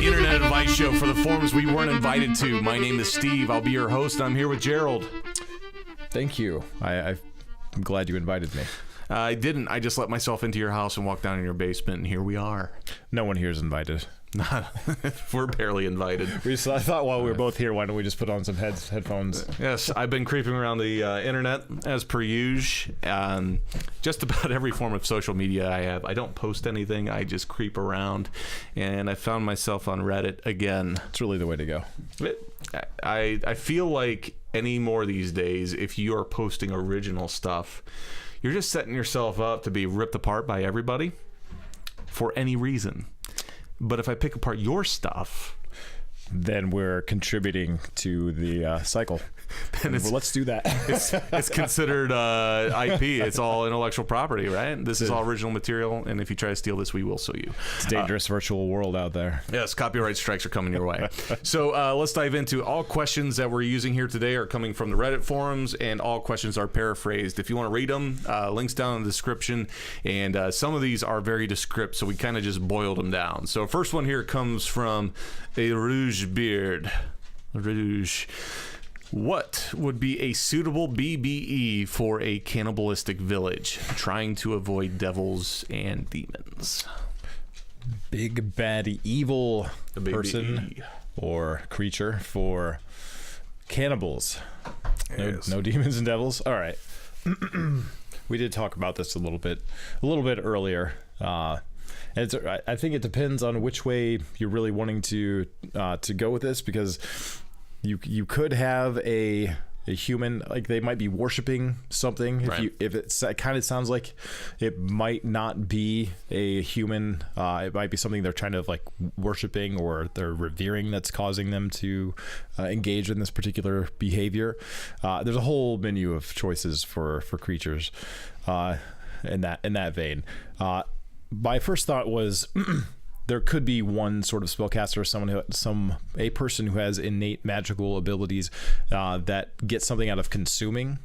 Internet advice show for the forums we weren't invited to. My name is Steve. I'll be your host. I'm here with Gerald. Thank you. I'm glad you invited me. I didn't. I just let myself into your house and walked down in your basement, and here we are. No one here is invited. We're barely invited. I thought while we were both here, why don't we just put on some headphones? Yes, I've been creeping around the internet as per usual. Just about every form of social media I have. I don't post anything. I just creep around, and I found myself on Reddit again. It's really the way to go. I feel like any more these days, if you are posting original stuff, you're just setting yourself up to be ripped apart by everybody for any reason. But if I pick apart your stuff, then we're contributing to the cycle. Well, let's do that. It's considered IP. It's all intellectual property, right? This is all original material, and if you try to steal this, we will sue you. It's a dangerous virtual world out there. Yes, copyright strikes are coming your way. So let's dive into all questions that we're using here today are coming from the Reddit forums, and all questions are paraphrased. If you want to read them, links down in the description, and some of these are very descriptive, so we kind of just boiled them down. So first one here comes from a Rouge Beard. Rouge. What would be a suitable BBE for a cannibalistic village trying to avoid devils and demons? Big bad evil person or creature for cannibals. Yes. No demons and devils. All right. We did talk about this a little bit earlier. And I think it depends on which way you're really wanting to go with this, because you could have a human, like they might be worshiping something. Right. If it kind of sounds like it might not be a human, it might be something they're trying to like worshiping or they're revering that's causing them to engage in this particular behavior. There's a whole menu of choices for creatures in that vein. My first thought was there could be one sort of spellcaster, a person who has innate magical abilities that gets something out of consuming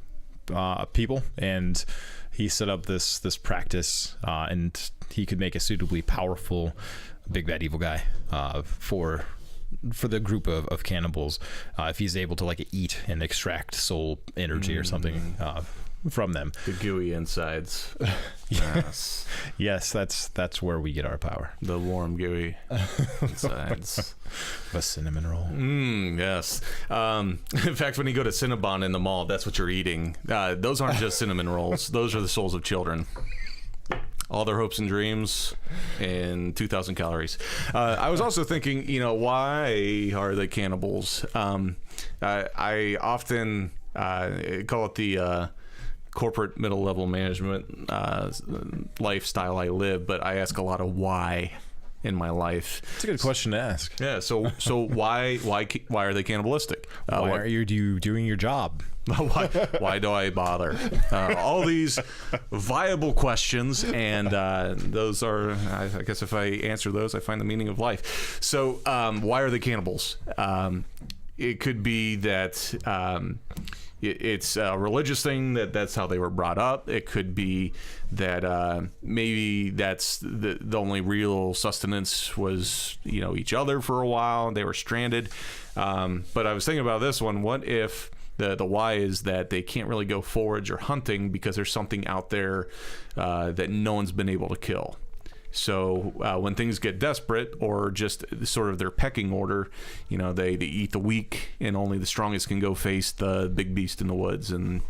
people, and he set up this practice, and he could make a suitably powerful big bad evil guy for the group of cannibals, if he's able to like eat and extract soul energy or something from them. The gooey insides. Yes. Yes, that's where we get our power. The warm gooey insides. A cinnamon roll. Yes. In fact, when you go to Cinnabon in the mall, that's what you're eating. Those aren't just cinnamon rolls. Those are the souls of children. All their hopes and dreams and 2,000 calories. I was also thinking, why are they cannibals? I often call it the corporate middle-level management lifestyle I live, but I ask a lot of why in my life. It's a good question to ask. Yeah. So why are they cannibalistic? Why are you doing your job? Why do I bother? All these viable questions, and those are, I guess if I answer those, I find the meaning of life. So why are they cannibals? It could be that it's a religious thing, that's how they were brought up. It could be that maybe that's the only real sustenance was each other for a while. They were stranded. But I was thinking about this one. What if the why is that they can't really go forage or hunting because there's something out there that no one's been able to kill? So when things get desperate, or just sort of their pecking order, they eat the weak, and only the strongest can go face the big beast in the woods. And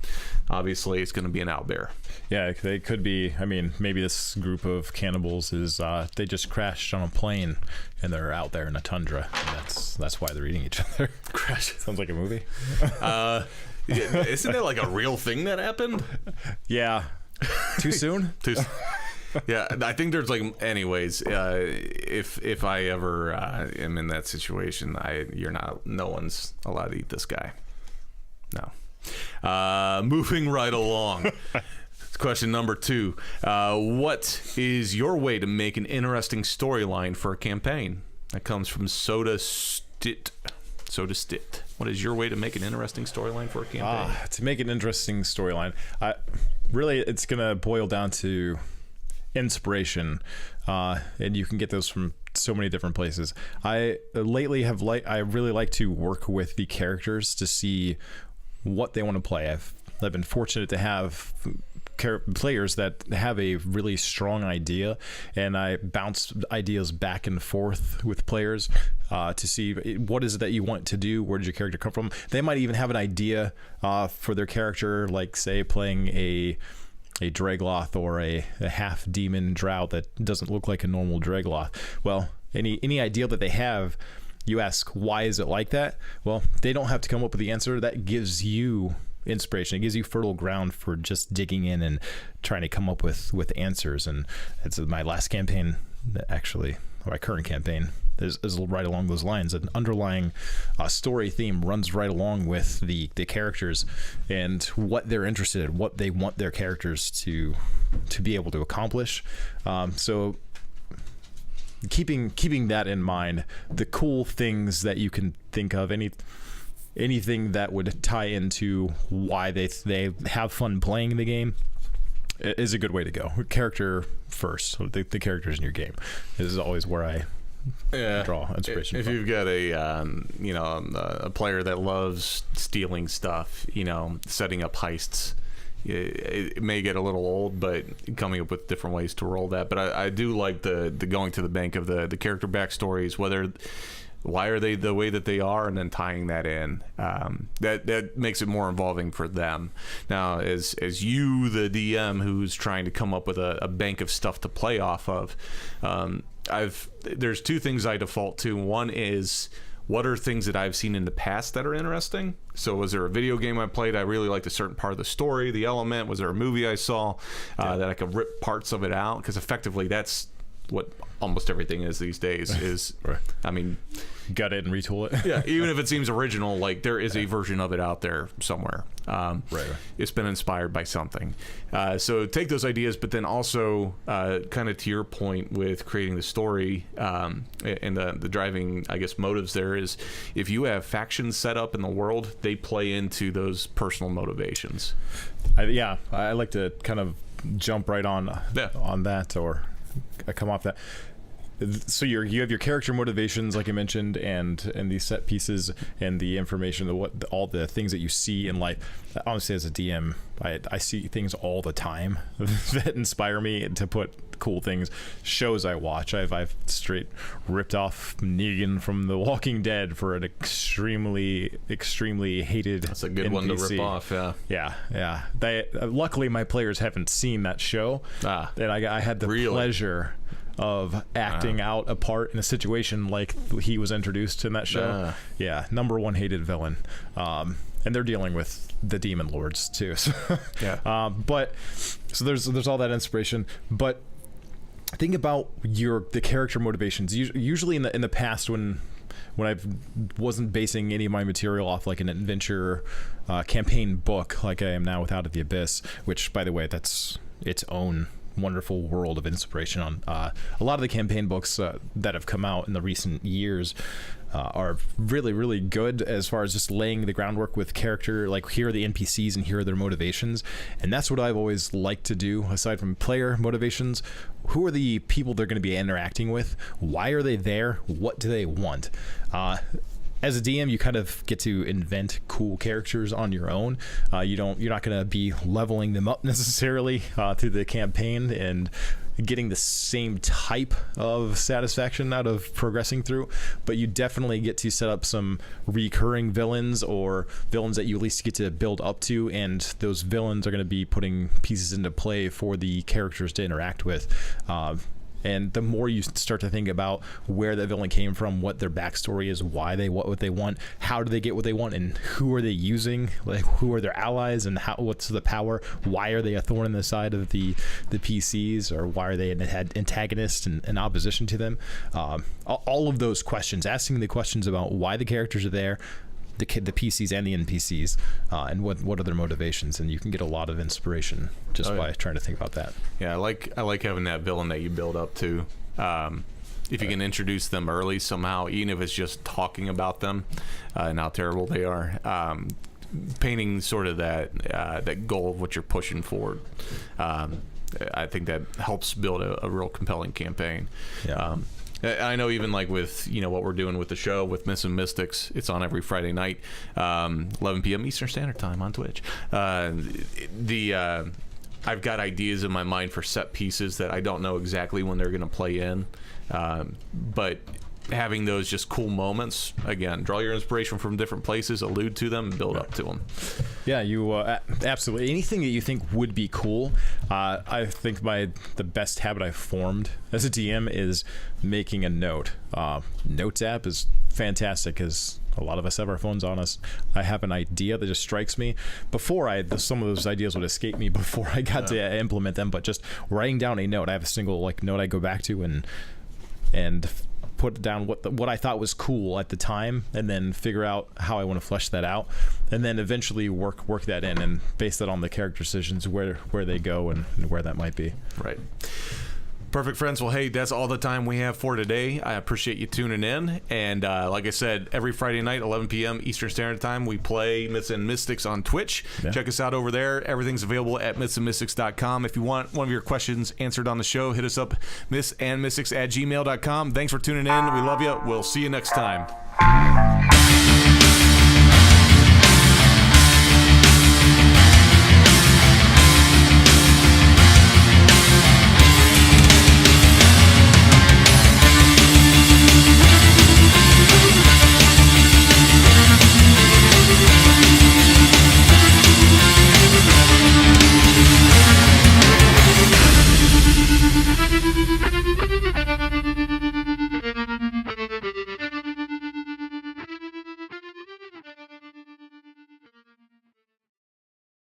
obviously it's going to be an owlbear. Yeah, they could be. I mean, maybe this group of cannibals is they just crashed on a plane and they're out there in a tundra. And that's why they're eating each other. Crash. Sounds like a movie. Isn't it like a real thing that happened? Yeah. Too soon? Yeah, I think there's anyways, if I ever am in that situation, no one's allowed to eat this guy. No. Moving right along. Question number 2. What is your way to make an interesting storyline for a campaign? That comes from Soda Stit. What is your way to make an interesting storyline for a campaign? To make an interesting storyline, really, it's going to boil down to inspiration, and you can get those from so many different places. I lately I really like to work with the characters to see what they want to play. I've been fortunate to have players that have a really strong idea, and I bounce ideas back and forth with players to see what is it that you want to do. Where did your character come from? They might even have an idea for their character, like say playing a Dragloth or a half demon drow that doesn't look like a normal Dragloth. Well, any idea that they have, you ask, why is it like that? Well, they don't have to come up with the answer. That gives you inspiration. It gives you fertile ground for just digging in and trying to come up with answers. And it's my last campaign, actually, or my current campaign is right along those lines. An underlying story theme runs right along with the characters and what they're interested in, what they want their characters to be able to accomplish. So keeping that in mind, the cool things that you can think of, anything that would tie into why they have fun playing the game is a good way to go. Character first. So the characters in your game. This is always where I draw inspiration if from. you've got a player that loves stealing stuff, setting up heists, it may get a little old, but coming up with different ways to roll that. But I do like the going to the bank of the character backstories, why are they the way that they are, and then tying that in. That makes it more involving for them. Now, as you, the DM, who's trying to come up with a bank of stuff to play off of, there's two things I default to. One is, what are things that I've seen in the past that are interesting? So was there a video game I played? I really liked a certain part of the story, the element. Was there a movie I saw that I could rip parts of it out? Because effectively that's what almost everything is these days is Right. I mean, gut it and retool it. yeah, even if it seems original, like there is a version of it out there somewhere. Right. It's been inspired by something. So take those ideas, but then also kind of to your point with creating the story and the driving, I guess, motives there is, if you have factions set up in the world, they play into those personal motivations. I like to kind of jump right on that, or come off that. So you have your character motivations, like I mentioned, and these set pieces and the information, all the things that you see in life. Honestly, as a DM, I see things all the time that inspire me to put cool things. Shows I watch, I've straight ripped off Negan from The Walking Dead for an extremely hated. That's a good NPC. One to rip off. Yeah. Luckily, my players haven't seen that show, and I had the pleasure of acting out a part in a situation like he was introduced in that show. Number one hated villain, and they're dealing with the demon lords too. So, but so there's all that inspiration. But think about the character motivations. Usually in the past, when I wasn't basing any of my material off like an adventure campaign book like I am now with Out of the Abyss, which, by the way, that's its own wonderful world of inspiration. On a lot of the campaign books that have come out in the recent years are really, really good as far as just laying the groundwork with character, like here are the NPCs and here are their motivations. And that's what I've always liked to do, aside from player motivations. Who are the people they're going to be interacting with? Why are they there? What do they want? As a DM, you kind of get to invent cool characters on your own. You're not going to be leveling them up necessarily through the campaign and getting the same type of satisfaction out of progressing through, but you definitely get to set up some recurring villains, or villains that you at least get to build up to, and those villains are going to be putting pieces into play for the characters to interact with. And the more you start to think about where that villain came from, what their backstory is, why they what they want, how do they get what they want, and who are they using, like who are their allies, and what's the power, why are they a thorn in the side of the PCs, or why are they an antagonist and in opposition to them. All of those questions, asking the questions about why the characters are there, the PCs and the NPCs, and what are their motivations, and you can get a lot of inspiration just by trying to think about that. Yeah, I like having that villain that you build up to. If you can introduce them early somehow, even if it's just talking about them and how terrible they are, painting sort of that goal of what you're pushing forward. I think that helps build a real compelling campaign. Yeah. I know even like with, what we're doing with the show with Myths and Mystics, it's on every Friday night, 11 p.m. Eastern Standard Time on Twitch. I've got ideas in my mind for set pieces that I don't know exactly when they're going to play in. But having those just cool moments, again, draw your inspiration from different places, allude to them, build up to them. Yeah, you absolutely. Anything that you think would be cool. I think the best habit I've formed as a DM is making a note. Notes app is fantastic because a lot of us have our phones on us. I have an idea that just strikes me. Before some of those ideas would escape me before I got to implement them, but just writing down a note. I have a single note I go back to and put down what I thought was cool at the time, and then figure out how I want to flesh that out, and then eventually work that in and base that on the character decisions where they go and where that might be. Right. Perfect, friends. Well, hey, that's all the time we have for today. I appreciate you tuning in. And like I said, every Friday night, 11 p.m. Eastern Standard Time, we play Myths and Mystics on Twitch. Yeah. Check us out over there. Everything's available at mythsandmystics.com. If you want one of your questions answered on the show, hit us up, mythsandmystics@gmail.com. Thanks for tuning in. We love you. We'll see you next time.